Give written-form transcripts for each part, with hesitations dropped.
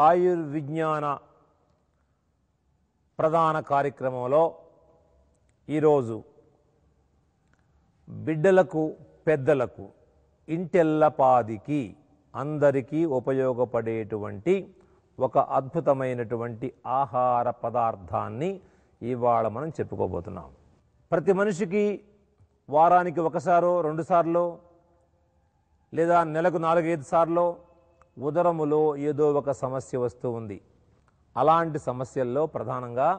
ఆయుర్విజ్ఞాన ప్రధాన కార్యక్రమంలో ఈరోజు బిడ్డలకు పెద్దలకు ఇంటెల్లపాదికి అందరికీ ఉపయోగపడేటువంటి ఒక అద్భుతమైనటువంటి ఆహార పదార్థాన్ని ఇవాళ మనం చెప్పుకోబోతున్నాం. ప్రతి మనిషికి వారానికి ఒకసారో రెండుసార్లు లేదా నెలకు 4-5 సార్లు ఉదరములో ఏదో ఒక సమస్య వస్తూ ఉంది. అలాంటి సమస్యల్లో ప్రధానంగా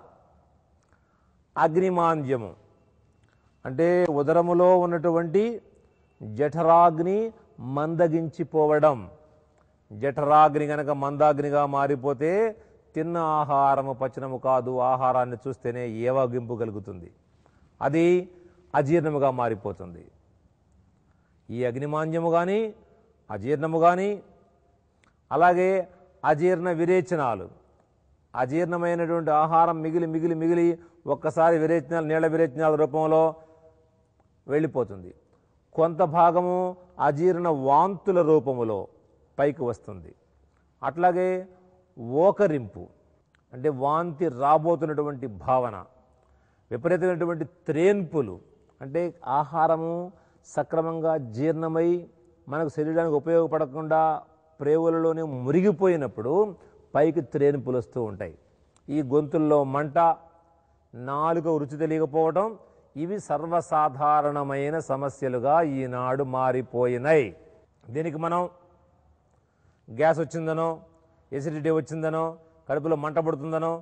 అగ్నిమాంద్యము అంటే ఉదరములో ఉన్నటువంటి జఠరాగ్ని మందగించిపోవడం. జఠరాగ్ని గనక మందాగ్నిగా మారిపోతే తిన్న ఆహారము పచనము కాదు, ఆహారాన్ని చూస్తేనే ఏవగింపు కలుగుతుంది, అది అజీర్ణముగా మారిపోతుంది. ఈ అగ్నిమాంద్యము కానీ అజీర్ణము కానీ అలాగే అజీర్ణ విరేచనాలు, అజీర్ణమైనటువంటి ఆహారం మిగిలి ఒక్కసారి విరేచనాలు నీళ్ల విరేచనాల రూపంలో వెళ్ళిపోతుంది. కొంత భాగము అజీర్ణ వాంతుల రూపములో పైకి వస్తుంది. అట్లాగే ఓకరింపు అంటే వాంతి రాబోతున్నటువంటి భావన, విపరీతమైనటువంటి త్రేన్పులు అంటే ఆహారము సక్రమంగా జీర్ణమై మనకు శరీరానికి ఉపయోగపడకుండా ప్రేవులలోనే మురిగిపోయినప్పుడు పైకి త్రేన్పులు వస్తూ ఉంటాయి. ఈ గొంతుల్లో మంట, నాలుక రుచి తెలియకపోవడం, ఇవి సర్వసాధారణమైన సమస్యలుగా ఈనాడు మారిపోయినాయి. దీనికి మనం గ్యాస్ వచ్చిందనో, ఎసిడిటీ వచ్చిందనో, కడుపులో మంట పడుతుందనో,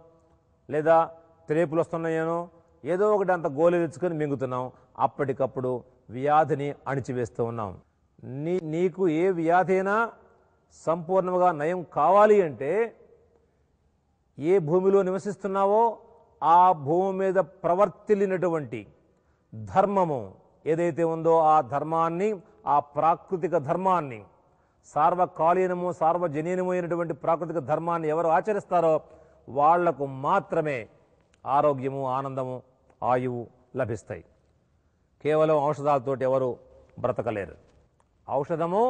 లేదా త్రేపులు వస్తున్నాయనో ఏదో ఒకటి అంత గోలు తెచ్చుకొని మింగుతున్నాం. అప్పటికప్పుడు వ్యాధిని అణిచివేస్తూ ఉన్నాం. నీకు ఏ వ్యాధి అయినా సంపూర్ణంగా నయం కావాలి అంటే ఏ భూమిలో నివసిస్తున్నావో ఆ భూమి మీద ప్రవర్తిల్లినటువంటి ధర్మము ఏదైతే ఉందో ఆ ధర్మాన్ని, ఆ ప్రాకృతిక ధర్మాన్ని, సార్వకాలీనము సార్వజనీనము అయినటువంటి ప్రాకృతిక ధర్మాన్ని ఎవరు ఆచరిస్తారో వాళ్లకు మాత్రమే ఆరోగ్యము, ఆనందము, ఆయువు లభిస్తాయి. కేవలం ఔషధాలతోటి ఎవరు బ్రతకలేరు. ఔషధము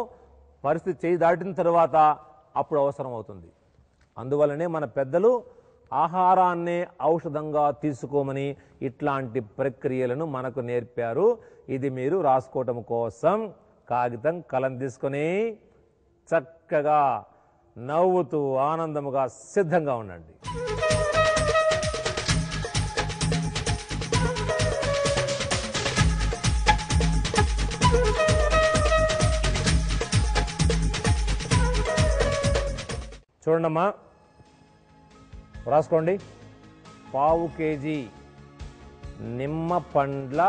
పరిస్థితి చేయి దాటిన తరువాత అప్పుడు అవసరం అవుతుంది. అందువలనే మన పెద్దలు ఆహారాన్నే ఔషధంగా తీసుకోమని ఇట్లాంటి ప్రక్రియలను మనకు నేర్పారు. ఇది మీరు రాసుకోవటం కోసం కాగితం కలం తీసుకొని చక్కగా నవ్వుతూ ఆనందముగా సిద్ధంగా ఉండండి. చూడండమ్మా, రాసుకోండి. 1/4 కేజీ నిమ్మ పండ్ల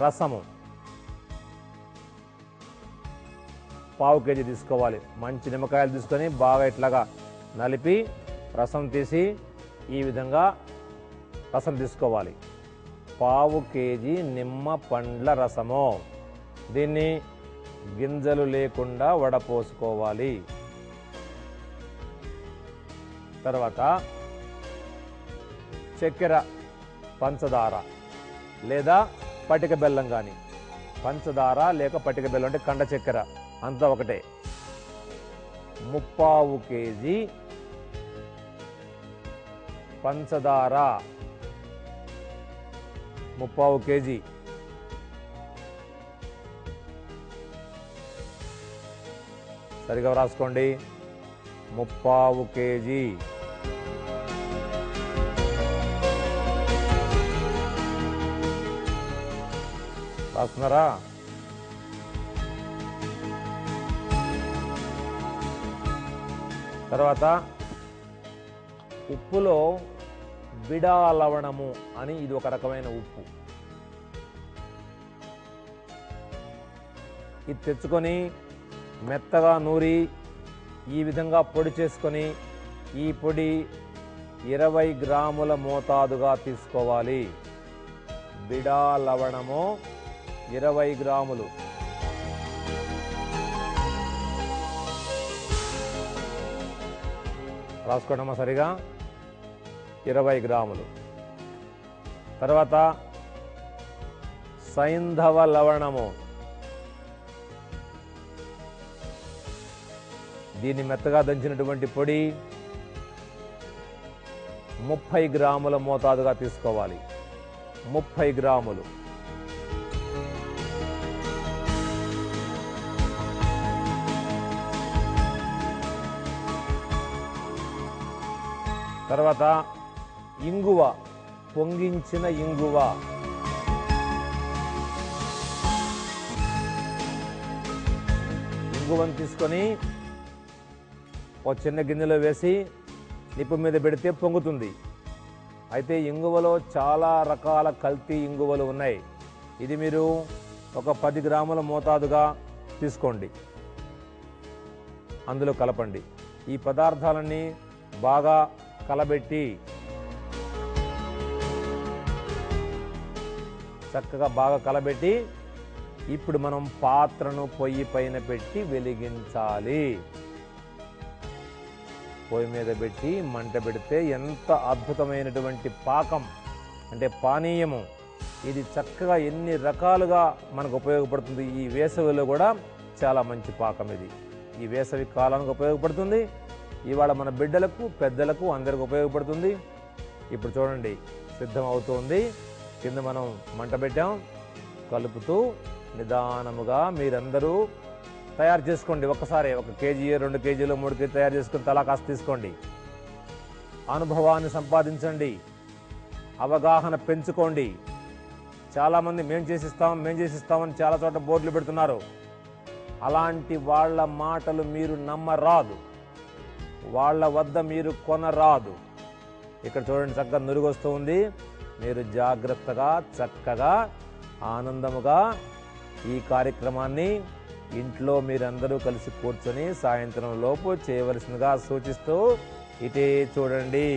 రసము 1/4 కేజీ తీసుకోవాలి. మంచి నిమ్మకాయలు తీసుకొని బాగా ఇట్లాగా నలిపి రసం తీసి ఈ విధంగా రసం తీసుకోవాలి. 1/4 కేజీ నిమ్మ పండ్ల రసము. దీన్ని గింజలు లేకుండా వడపోసుకోవాలి. తర్వాత చక్కెర, పంచదార లేదా పటిక బెల్లం కానీ, పంచదార లేక పటిక బెల్లం అంటే కండ చక్కెర అంతా ఒకటే. 1/4 కేజీ పంచదార, 1/4 కేజీ. సరిగా రాసుకోండి. 1/4 కేజీ. రాస్తున్నారా? తర్వాత ఉప్పులో బిడా లవణము అని ఇది ఒక రకమైన ఉప్పు. ఇది తెచ్చుకొని మెత్తగా నూరి ఈ విధంగా పొడి చేసుకొని ఈ పొడి 20 గ్రాముల మోతాదుగా తీసుకోవాలి. బిడా లవణము 20 గ్రాములు. రాసుకోవడమా సరిగా? 20 గ్రాములు. తర్వాత సైంధవ లవణము, దీన్ని మెత్తగా దంచినటువంటి పొడి 30 గ్రాముల మోతాదుగా తీసుకోవాలి. 30 గ్రాములు. తర్వాత ఇంగువ, పొంగించిన ఇంగువ. ఇంగువను తీసుకొని ఒక చిన్న గిన్నెలో వేసి నిప్పు మీద పెడితే పొంగుతుంది. అయితే ఇంగువలో చాలా రకాల కల్తీ ఇంగువలు ఉన్నాయి. ఇది మీరు ఒక 10 గ్రాముల మోతాదుగా తీసుకోండి. అందులో కలపండి. ఈ పదార్థాలన్నీ బాగా కలబెట్టి చక్కగా బాగా కలబెట్టి ఇప్పుడు మనం పాత్రను పొయ్యి పైన పెట్టి వెలిగించాలి. పొయ్యి మీద పెట్టి మంట పెడితే ఎంత అద్భుతమైనటువంటి పాకం అంటే పానీయము. ఇది చక్కగా ఎన్ని రకాలుగా మనకు ఉపయోగపడుతుంది. ఈ వేసవిలో కూడా చాలా మంచి పాకం ఇది. ఈ వేసవి కాలానికి ఉపయోగపడుతుంది. ఇవాళ మన బిడ్డలకు, పెద్దలకు, అందరికి ఉపయోగపడుతుంది. ఇప్పుడు చూడండి సిద్ధం అవుతుంది. కింద మనం మంట పెట్టాం. కలుపుతూ నిదానముగా మీరందరూ తయారు చేసుకోండి. ఒక్కసారి 1 కేజీ, 2 కేజీలు, 3 కేజీలు తయారు చేసుకుని తలా కాస్త తీసుకోండి. అనుభవాన్ని సంపాదించండి. అవగాహన పెంచుకోండి. చాలామంది మేము చేసిస్తామని చాలా చోట బోర్డులు పెడుతున్నారు. అలాంటి వాళ్ళ మాటలు మీరు నమ్మరాదు. వాళ్ళ వద్ద మీరు కొనరాదు. ఇక్కడ చూడండి చక్కగా నురుగొస్తూ ఉంది. మీరు జాగ్రత్తగా చక్కగా ఆనందముగా ఈ కార్యక్రమాన్ని ఇంట్లో మీరందరూ కలిసి కూర్చొని సాయంత్రం లోపు చేయవలసిందిగా సూచిస్తూ ఇటే చూడండి.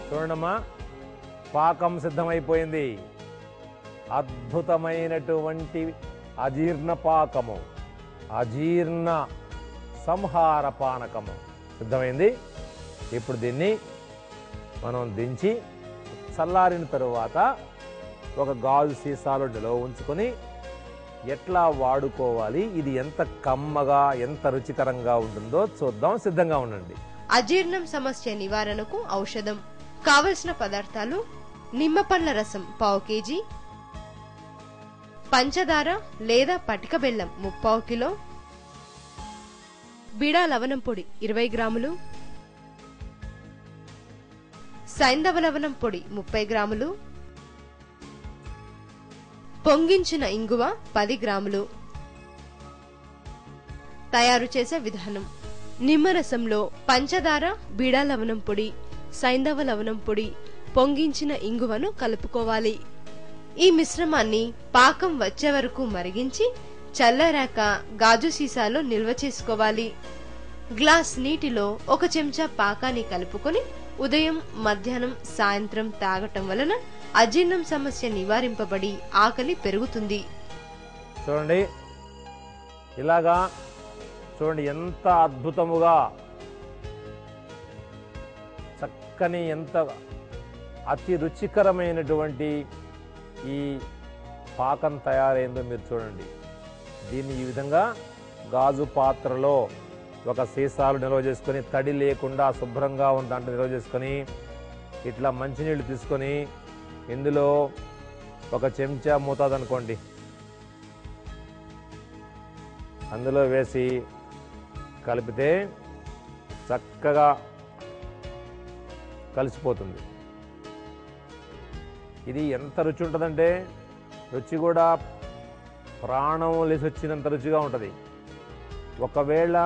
చూడండమ్మా, పాకం సిద్ధమైపోయింది. అద్భుతమైనటువంటి అజీర్ణ పాకము, అజీర్ణ సంహార పానకము సిద్ధమైంది. ఇప్పుడు దీన్ని మనం దించి చల్లారిన తరువాత ఒక గాజు సీసాలో నిల్వ ఉంచుకొని ఎట్లా వాడుకోవాలి, ఇది ఎంత కమ్మగా ఎంత రుచికరంగా ఉంటుందో చూద్దాం. సిద్ధంగా ఉండండి. అజీర్ణం సమస్య నివారణకు ఔషధం. కావలసిన పదార్థాలు: నిమ్మపండ్ల రసం 1/2 కేజీ, పంచదార లేదా పటిక బెల్లం 3/4 కిలో, బీడా లవణం పొడి 20 గ్రాములు, సైంధవ లవణం పొడి 30 గ్రాములు, పొంగించిన ఇంగువ 10 గ్రాములు. తయారు చేసే విధానం: నిమ్మరసంలో పంచదార, బీడా లవణం పొడి, సైంధవ లవణం పొడి, పొంగించిన ఇంగువను కలుపుకోవాలి. ఈ మిశ్రమాన్ని పాకం వచ్చే వరకు మరిగించి చల్లారాక గాజు సీసాలో నిల్వ చేసుకోవాలి. గ్లాస్ నీటిలో 1 చెంచా పాకాన్ని కలుపుకొని ఉదయం, మధ్యాహ్నం, సాయంత్రం తాగటం వలన అజీర్ణం సమస్య నివారింపబడి ఆకలి పెరుగుతుంది. చూడండి, ఇలాగా చూడండి ఎంత అద్భుతముగా చక్కని ఎంత అతి రుచికరమైనటువంటి ఈ పాకం తయారైందో మీరు చూడండి. దీన్ని ఈ విధంగా గాజు పాత్రలో ఒక సీసాలు నిల్వ చేసుకొని తడి లేకుండా శుభ్రంగా ఉన్న దాంట్లో నిల్వ చేసుకొని ఇట్లా మంచినీళ్ళు తీసుకొని ఇందులో 1 చెంచా మోతాదు అనుకోండి అందులో వేసి కలిపితే చక్కగా కలిసిపోతుంది. ఇది ఎంత రుచి ఉంటుందంటే రుచి కూడా ప్రాణం లేసి వచ్చినంత రుచిగా ఉంటుంది. ఒకవేళ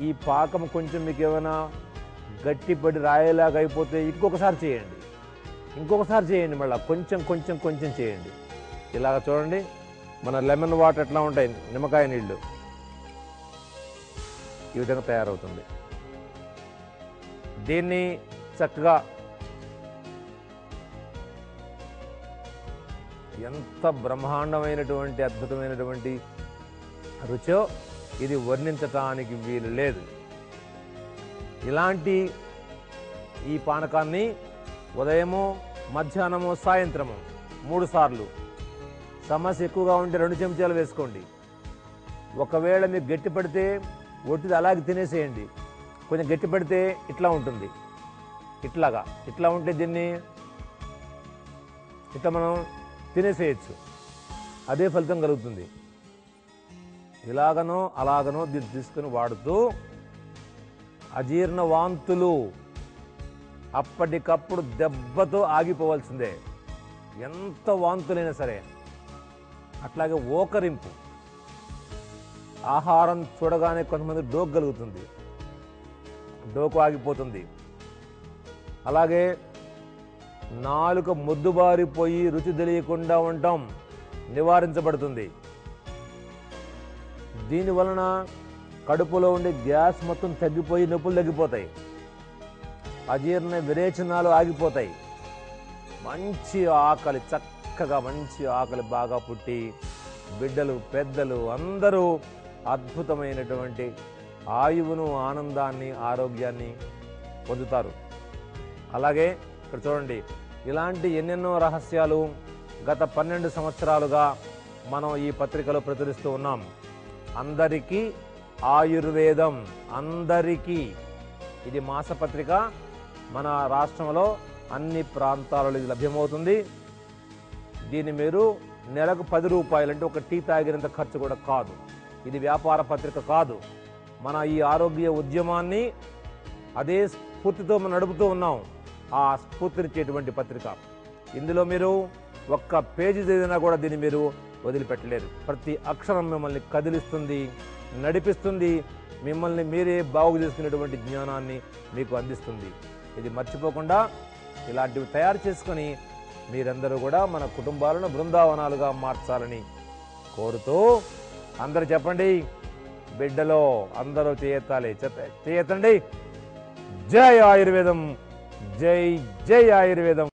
ఈ పాకం కొంచెం మీకు ఏమైనా గట్టిపడి రాయేలాగా అయిపోతే ఇంకొకసారి చేయండి, మళ్ళీ కొంచెం చేయండి. ఇలాగ చూడండి, మన లెమన్ వాటర్ ఎట్లా ఉంటాయి, నిమ్మకాయ నీళ్ళు ఈ విధంగా తయారవుతుంది. దీన్ని చక్కగా ఎంత బ్రహ్మాండమైనటువంటి అద్భుతమైనటువంటి రుచో ఇది వర్ణించటానికి వీలు లేదు. ఇలాంటి ఈ పానకాన్ని ఉదయము, మధ్యాహ్నము, సాయంత్రము 3 సార్లు, సమస్య ఎక్కువగా ఉంటే 2 చెంచాలు వేసుకోండి. ఒకవేళ మీకు గట్టి పడితే ఒట్టిది అలాగే తినేసేయండి. కొంచెం గట్టి పడితే ఇట్లా ఉంటుంది, ఇట్లా ఉంటే దీన్ని ఇట్లా మనం తినేసేయచ్చు, అదే ఫలితం కలుగుతుంది. ఇలాగనో అలాగనో దీన్ని తీసుకుని వాడుతూ అజీర్ణ వాంతులు అప్పటికప్పుడు దెబ్బతో ఆగిపోవాల్సిందే, ఎంత వాంతులైనా సరే. అట్లాగే ఓకరింపు, ఆహారం చూడగానే కొంతమంది డోకు కలుగుతుంది, డోకు ఆగిపోతుంది. అలాగే నాలుక మొద్దుబారిపోయి రుచి తెలియకుండా ఉండటం నివారించబడుతుంది. దీనివలన కడుపులో ఉండే గ్యాస్ మొత్తం తగ్గిపోయి నొప్పులు తగ్గిపోతాయి, అజీర్ణ విరేచనాలు ఆగిపోతాయి. మంచి ఆకలి, చక్కగా మంచి ఆకలి బాగా పుట్టి బిడ్డలు పెద్దలు అందరూ అద్భుతమైనటువంటి ఆయువును, ఆనందాన్ని, ఆరోగ్యాన్ని పొందుతారు. అలాగే ఇక్కడ చూడండి, ఇలాంటి ఎన్నెన్నో రహస్యాలు గత 12 సంవత్సరాలుగా మనం ఈ పత్రికలో ప్రచురిస్తూ ఉన్నాం. అందరికీ ఆయుర్వేదం, అందరికీ. ఇది మాసపత్రిక, మన రాష్ట్రంలో అన్ని ప్రాంతాలలో ఇది లభ్యమవుతుంది. దీన్ని మీరు నెలకు 10 రూపాయలు, అంటే ఒక టీ తాగినంత ఖర్చు కూడా కాదు. ఇది వ్యాపార పత్రిక కాదు. మన ఈ ఆరోగ్య ఉద్యమాన్ని అదే స్ఫూర్తితో మనం నడుపుతూ ఉన్నాం. ఆ స్ఫూర్తినిచ్చేటువంటి పత్రిక. ఇందులో మీరు ఒక్క పేజీ చదివినా కూడా దీన్ని మీరు వదిలిపెట్టలేరు. ప్రతి అక్షరం మిమ్మల్ని కదిలిస్తుంది, నడిపిస్తుంది, మిమ్మల్ని మీరే బాగు చేసుకునేటువంటి జ్ఞానాన్ని మీకు అందిస్తుంది. ఇది మర్చిపోకుండా ఇలాంటివి తయారు చేసుకొని మీరందరూ కూడా మన కుటుంబాలను బృందావనాలుగా మార్చాలని కోరుతూ, అందరూ చెప్పండి, బిడ్డలో అందరూ చేయెత్తాలి, చేయెత్తండి. జై ఆయుర్వేదం, జై జై ఆయుర్వేదం.